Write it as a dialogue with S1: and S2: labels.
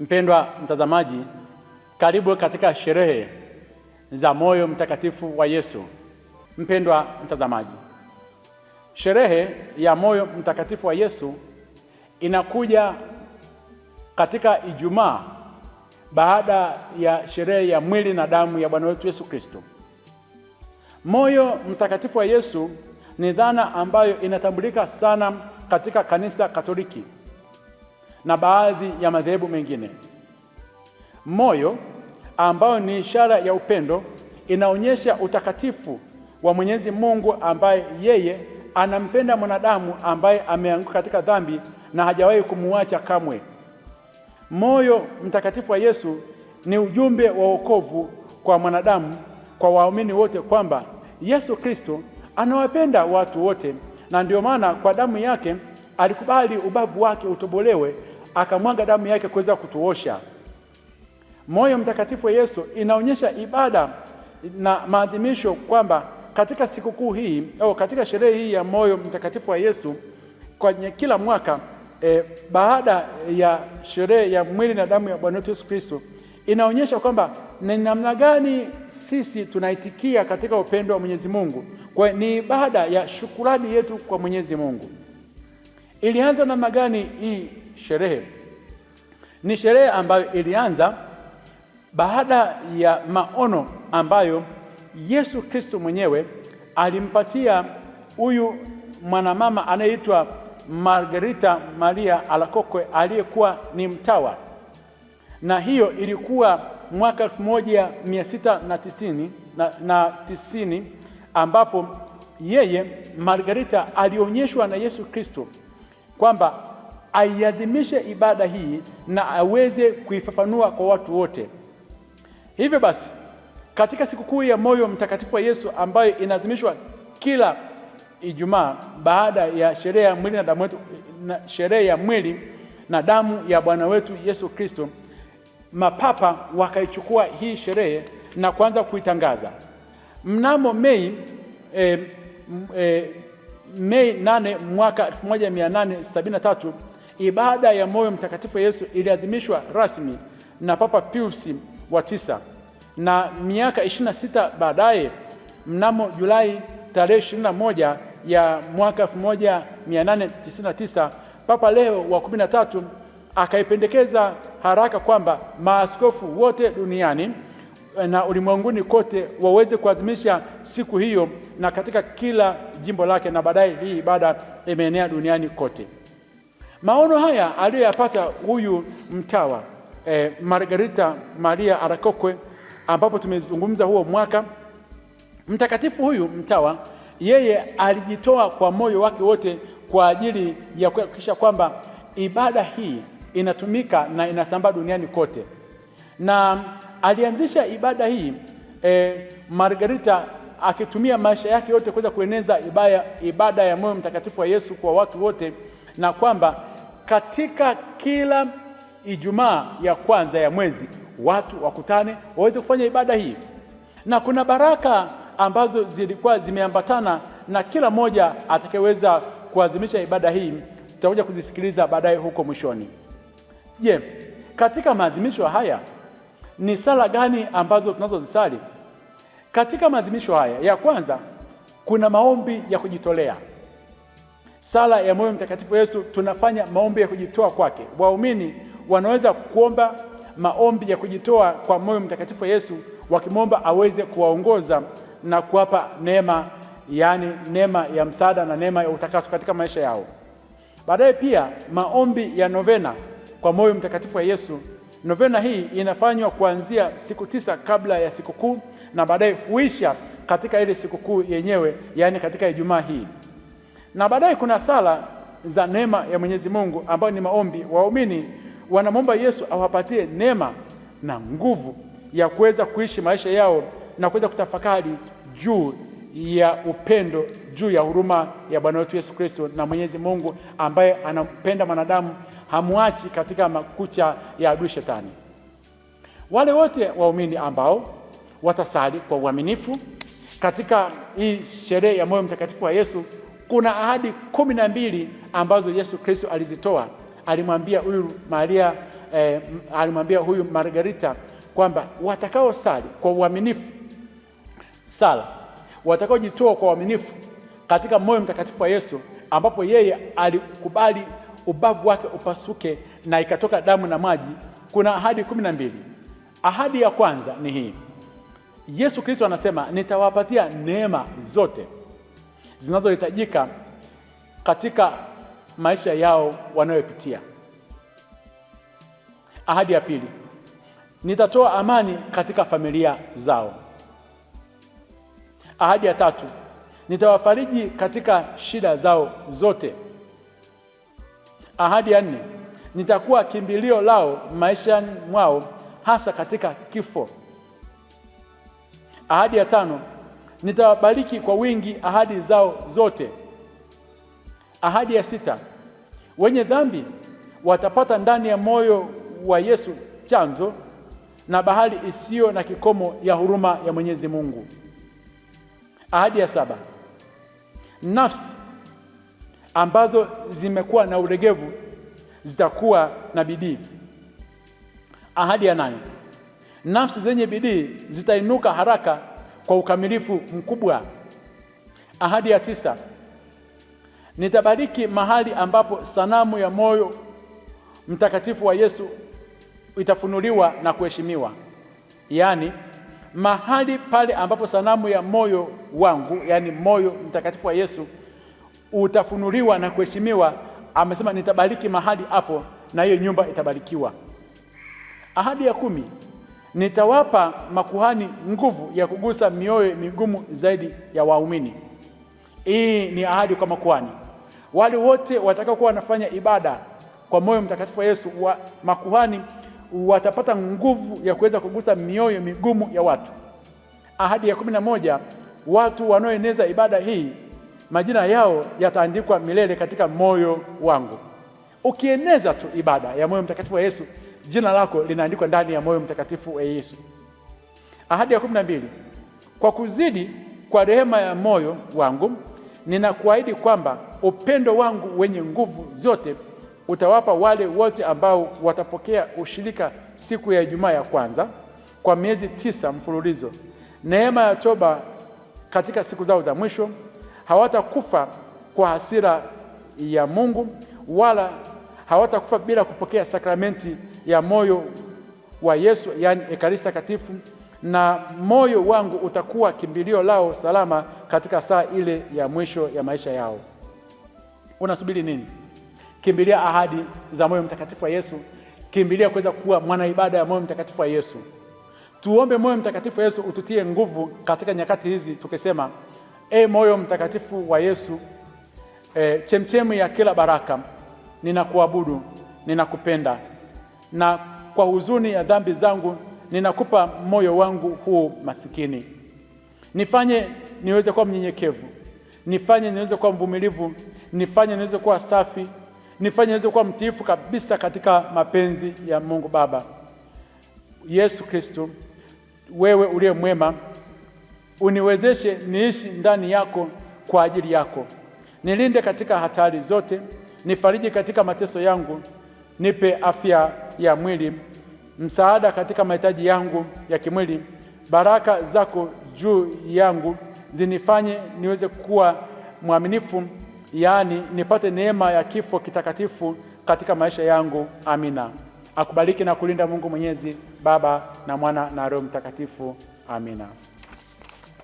S1: Mpendwa mtazamaji, karibu katika sherehe za moyo mtakatifu wa Yesu. Mpendwa mtazamaji, sherehe ya moyo mtakatifu wa Yesu inakuja katika Ijumaa baada ya sherehe ya mwili na damu ya Bwana wetu Yesu Kristo. Moyo mtakatifu wa Yesu ni dhana ambayo inatambulika sana katika kanisa Katoliki na baadhi ya madhehebu mengine. Moyo ambao ni ishara ya upendo inaonyesha utakatifu wa Mwenyezi Mungu ambaye yeye anampenda mwanadamu ambaye ameanguka katika dhambi na hajawahi kumuacha kamwe. Moyo mtakatifu wa Yesu ni ujumbe wa wokovu kwa mwanadamu, kwa waumini wote, kwamba Yesu Kristo anawapenda watu wote, na ndio maana kwa damu yake alikubali ubavu wake utobolewe, akamwaga damu yake kuweza kutuosha. Moyo mtakatifu wa Yesu inaonyesha ibada na maadhimisho, kwamba katika sikukuu hii au katika sherehe hii ya moyo mtakatifu wa Yesu kwenye kila mwaka baada ya sherehe ya mwili na damu ya Bwana wetu Yesu Kristo, inaonyesha kwamba ni namna gani sisi tunaitikia katika upendo wa Mwenyezi Mungu. Kwa ni ibada ya shukurani yetu kwa Mwenyezi Mungu. Ilianza namna gani hii sherehe? Ni sherehe ambayo ilianza baada ya maono ambayo Yesu Kristo mwenyewe alimpatia huyu mwanamama anayeitwa Margarita Maria Alacoque aliyekuwa ni mtawa, na hiyo ilikuwa mwaka 1690 ambapo yeye Margarita alionyeshwa na Yesu Kristo kwamba aiadhimishe ibada hii na aweze kuifafanua kwa watu wote. Hivyo basi, katika sikukuu ya moyo mtakatifu wa Yesu ambayo inaadhimishwa kila Ijumaa baada ya sherehe ya mwili na damu yetu, na sherehe ya mwili na damu ya Bwana wetu Yesu Kristo, mapapa wakaichukua hii sherehe na kuanza kuitangaza. Mnamo Mei 8 mwaka 1873 ibada ya moyo mtakatifu wa Yesu iliadhimishwa rasmi na Papa Pius wa 9, na miaka 26 baadaye, mnamo Julai tarehe 21 ya mwaka 1899, Papa Leo wa 13 akaipendekeza haraka kwamba maaskofu wote duniani na ulimwenguni kote waweze kuadhimisha siku hiyo na katika kila jimbo lake, na baadaye hii ibada imeenea duniani kote. Maono haya aliyoyapata huyu mtawa Margarita Maria Alacoque, ambapo tumezungumza huo mwaka mtakatifu, huyu mtawa yeye alijitoa kwa moyo wake wote kwa ajili ya kuhakikisha kwamba ibada hii inatumika na inasambaa duniani kote, na alianzisha ibada hii Margarita akitumia maisha yake yote kuweza kueneza ibada ya moyo mtakatifu wa Yesu kwa watu wote, na kwamba katika kila Ijumaa ya kwanza ya mwezi watu wakutane waweze kufanya ibada hii, na kuna baraka ambazo zilikuwa zimeambatana na kila mmoja atakayeweza kuadhimisha ibada hii. Tutakuja kuzisikiliza baadaye huko mwishoni. Je, katika maadhimisho haya ni sala gani ambazo tunazozisali? Katika maadhimisho haya, ya kwanza kuna maombi ya kujitolea. Sala ya moyo mtakatifu Yesu tunafanya maombi ya kujitoa kwake. Waumini wanaweza kuomba maombi ya kujitoa kwa moyo mtakatifu Yesu, wakimwomba aweze kuwaongoza na kuwapa neema, yaani neema ya msaada na neema ya utakaso katika maisha yao. Baadaye pia maombi ya novena kwa moyo mtakatifu wa Yesu. Novena hii inafanywa kuanzia siku 9 kabla ya sikukuu na baadaye huisha katika ile sikukuu yenyewe, yaani katika Ijumaa hii. Na baadaye kuna sala za neema ya Mwenyezi Mungu ambayo ni maombi. Waumini wanamwomba Yesu awapatie neema na nguvu ya kuweza kuishi maisha yao na kuweza kutafakari juu ya upendo, juu ya huruma ya Bwana wetu Yesu Kristo, na Mwenyezi Mungu ambaye anampenda mwanadamu, hamwachi katika makucha ya adui Shetani. Wale wote waumini ambao watasali kwa uaminifu katika hii sherehe ya moyo mtakatifu wa Yesu, kuna ahadi 12 ambazo Yesu Kristo alizitoa. Alimwambia huyu Maria alimwambia huyu Margarita kwamba watakaosali kwa uaminifu sala, watakaojitoa kwa uaminifu katika moyo mtakatifu wa Yesu, ambapo yeye alikubali ubavu wake upasuke na ikatoka damu na maji. Kuna ahadi 12. Ahadi ya kwanza ni hii: Yesu Kristo anasema nitawapatia neema zote zinazohitajika katika maisha yao wanayopitia. Ahadi ya pili, nitatoa amani katika familia zao. Ahadi ya tatu, nitawafariji katika shida zao zote. Ahadi ya nne, nitakuwa kimbilio lao maishani mwao, hasa katika kifo. Ahadi ya tano, nitawabariki kwa wingi ahadi zao zote. Ahadi ya sita, wenye dhambi watapata ndani ya moyo wa Yesu chanzo na bahari isiyo na kikomo ya huruma ya Mwenyezi Mungu. Ahadi ya saba, nafsi ambazo zimekuwa na ulegevu zitakuwa na bidii. Ahadi ya nane, nafsi zenye bidii zitainuka haraka kwa ukamilifu mkubwa. Ahadi ya tisa, nitabariki mahali ambapo sanamu ya moyo mtakatifu wa Yesu itafunuliwa na kuheshimiwa. Yaani mahali pale ambapo sanamu ya moyo wangu, yaani moyo mtakatifu wa Yesu, utafunuliwa na kuheshimiwa, amesema nitabariki mahali hapo na hiyo nyumba itabarikiwa. Ahadi ya 10, nitawapa makuhani nguvu ya kugusa mioyo migumu zaidi ya waumini. Hii ni ahadi kwa makuhani. Wale wote watakaokuwa wanafanya ibada kwa moyo mtakatifu wa Yesu, makuhani watapata nguvu ya kuweza kugusa mioyo migumu ya watu. Ahadi ya 11, watu wanaoeneza ibada hii, majina yao yataandikwa milele katika moyo wangu. Ukieneza tu ibada ya moyo mtakatifu wa Yesu, jina lako linaandikwa ndani ya moyo mtakatifu wa Yesu. Ahadi ya 12, kwa kuzidi kwa rehema ya moyo wangu, ninakuahidi kwamba upendo wangu wenye nguvu zote utawapa wale wote ambao watapokea ushirika siku ya Ijumaa ya kwanza kwa miezi 9 mfululizo neema ya toba katika siku zao za mwisho. Hawatakufa kwa hasira ya Mungu, wala hawatakufa bila kupokea sakramenti ya moyo wa Yesu, yaani Ekaristi Takatifu, na moyo wangu utakuwa kimbilio lao salama katika saa ile ya mwisho ya maisha yao. Unasubiri nini? Kimbilia ahadi za moyo mtakatifu wa Yesu. Kimbilia kuweza kuwa mwana ibada ya moyo mtakatifu wa Yesu. Tuombe moyo mtakatifu wa Yesu ututie nguvu katika nyakati hizi, tukisema: moyo mtakatifu wa Yesu, chemchemu ya kila baraka, ninakuabudu, ninakupenda, na kwa huzuni ya dhambi zangu ninakupa moyo wangu huu masikini. Nifanye niweze kuwa mnyenyekevu, nifanye niweze kuwa mvumilivu, nifanye niweze kuwa safi, nifanye niweze kuwa mtiifu kabisa katika mapenzi ya Mungu Baba. Yesu Kristo, wewe uliye mwema, uniwezeshe niishi ndani yako kwa ajili yako. Nilinde katika hatari zote, nifariji katika mateso yangu, nipe afya ya mwili, msaada katika mahitaji yangu ya kimwili. Baraka zako juu yangu zinifanye niweze kuwa mwaminifu, yaani nipate neema ya kifo kitakatifu katika maisha yangu. Amina. Akubariki na kulinda Mungu Mwenyezi, Baba na Mwana na Roho Mtakatifu. Amina.